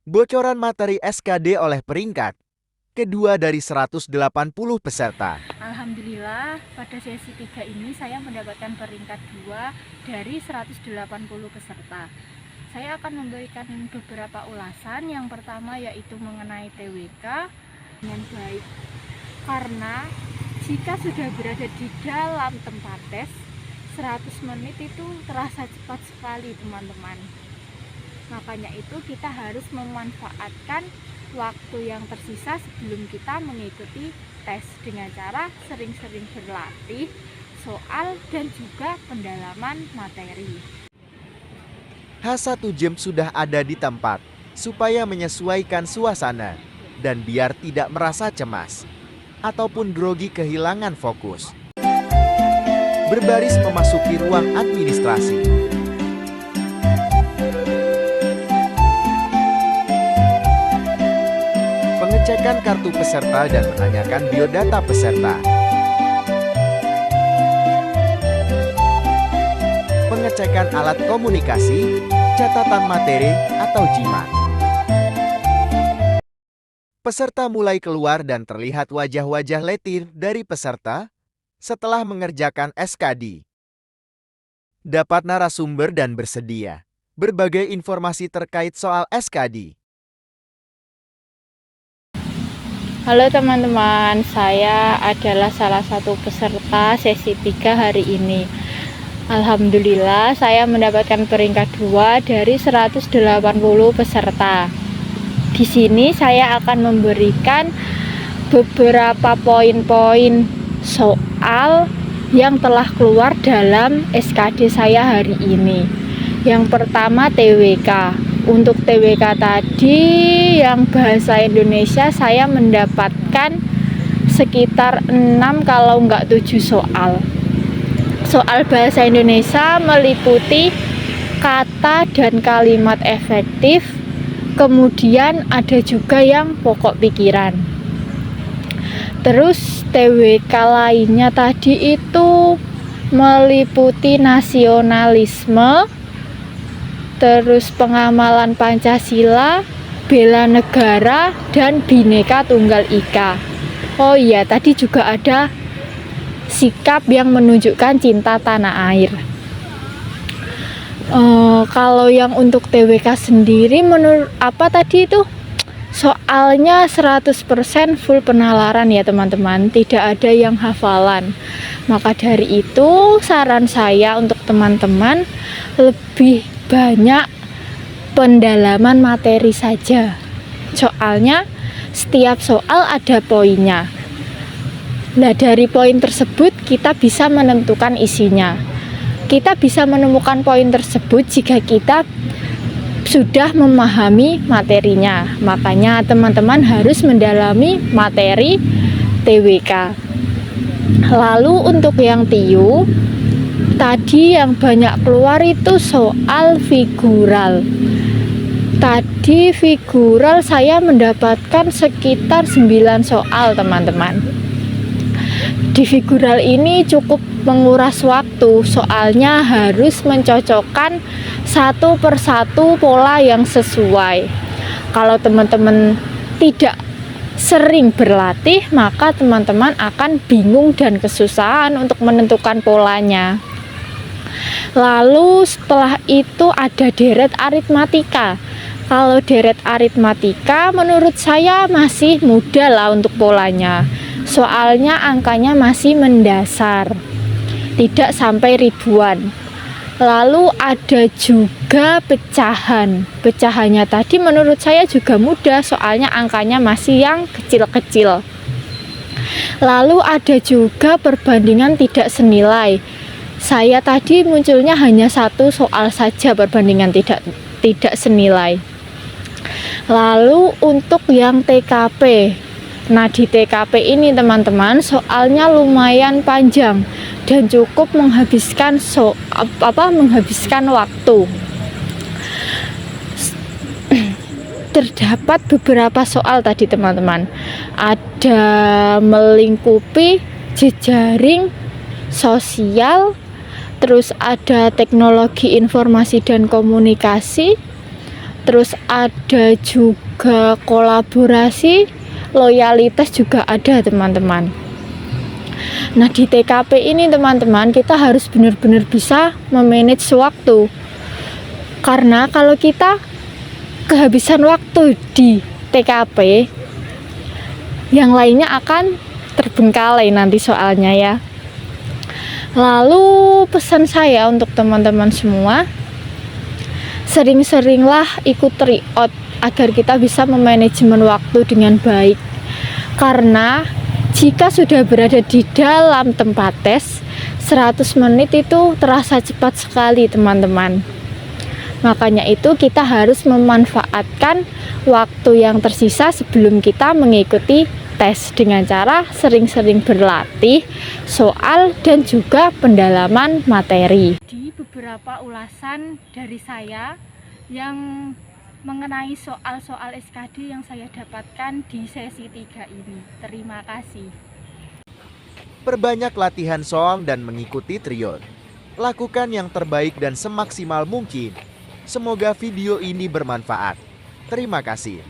Bocoran materi SKD oleh peringkat kedua dari 180 peserta. Alhamdulillah pada sesi 3 ini saya mendapatkan peringkat 2 dari 180 peserta. Saya akan memberikan beberapa ulasan. Yang pertama yaitu mengenai TWK dengan baik. Karena jika sudah berada di dalam tempat tes, 100 menit itu terasa cepat sekali teman-teman. Makanya itu kita harus memanfaatkan waktu yang tersisa sebelum kita mengikuti tes dengan cara sering-sering berlatih soal dan juga pendalaman materi. H1 Gym sudah ada di tempat supaya menyesuaikan suasana dan biar tidak merasa cemas ataupun grogi kehilangan fokus. Berbaris memasuki ruang administrasi. Pengecekan kartu peserta dan menanyakan biodata peserta. Pengecekan alat komunikasi, catatan materi atau jimat. Peserta mulai keluar dan terlihat wajah-wajah letir dari peserta setelah mengerjakan SKD. Dapat narasumber dan bersedia. Berbagai informasi terkait soal SKD. Halo teman-teman, saya adalah salah satu peserta sesi 3 hari ini. Alhamdulillah saya mendapatkan peringkat 2 dari 180 peserta. Di sini saya akan memberikan beberapa poin-poin soal yang telah keluar dalam SKD saya hari ini. Yang pertama TWK. Untuk TWK tadi yang bahasa Indonesia saya mendapatkan sekitar 6 kalau enggak 7 soal. Soal bahasa Indonesia meliputi kata dan kalimat efektif, kemudian ada juga yang pokok pikiran. Terus TWK lainnya tadi itu meliputi nasionalisme, terus pengamalan Pancasila, bela negara, dan Bhinneka Tunggal Ika. Oh iya, tadi juga ada sikap yang menunjukkan cinta tanah air. Kalau yang untuk TWK sendiri menurut apa tadi itu? Soalnya 100% full penalaran ya teman-teman, tidak ada yang hafalan. Maka dari itu saran saya untuk teman-teman lebih banyak pendalaman materi saja. Soalnya setiap soal ada poinnya. Nah, dari poin tersebut kita bisa menentukan isinya. Kita bisa menemukan poin tersebut jika kita sudah memahami materinya. Makanya teman-teman harus mendalami materi TWK. Lalu untuk yang TIU, tadi yang banyak keluar itu soal figural. Tadi figural saya mendapatkan sekitar 9 soal teman-teman. Di figural ini cukup menguras waktu, soalnya harus mencocokkan satu persatu pola yang sesuai. Kalau teman-teman tidak sering berlatih, maka teman-teman akan bingung dan kesusahan untuk menentukan polanya. Lalu setelah itu ada deret aritmatika. Kalau deret aritmatika menurut saya masih mudah lah untuk polanya. Soalnya angkanya masih mendasar, tidak sampai ribuan. Lalu ada juga pecahan. Pecahannya tadi menurut saya juga mudah, soalnya angkanya masih yang kecil-kecil. Lalu ada juga perbandingan tidak senilai. Saya tadi munculnya hanya satu soal saja perbandingan tidak senilai. Lalu untuk yang TKP. Nah, di TKP ini teman-teman soalnya lumayan panjang dan cukup menghabiskan waktu. Terdapat beberapa soal tadi teman-teman. Ada melingkupi jejaring sosial, terus ada teknologi informasi dan komunikasi, terus ada juga kolaborasi, loyalitas juga ada teman-teman. Nah di TKP ini teman-teman kita harus benar-benar bisa memanage waktu, karena kalau kita kehabisan waktu di TKP, yang lainnya akan terbengkalai nanti soalnya ya. Lalu pesan saya untuk teman-teman semua, sering-seringlah ikut tryout agar kita bisa memanajemen waktu dengan baik. Karena jika sudah berada di dalam tempat tes, 100 menit itu terasa cepat sekali teman-teman. Makanya itu kita harus memanfaatkan waktu yang tersisa sebelum kita mengikuti tes dengan cara sering-sering berlatih soal dan juga pendalaman materi. Di beberapa ulasan dari saya yang mengenai soal-soal SKD yang saya dapatkan di sesi 3 ini. Terima kasih. Perbanyak latihan soal dan mengikuti tryout. Lakukan yang terbaik dan semaksimal mungkin. Semoga video ini bermanfaat. Terima kasih.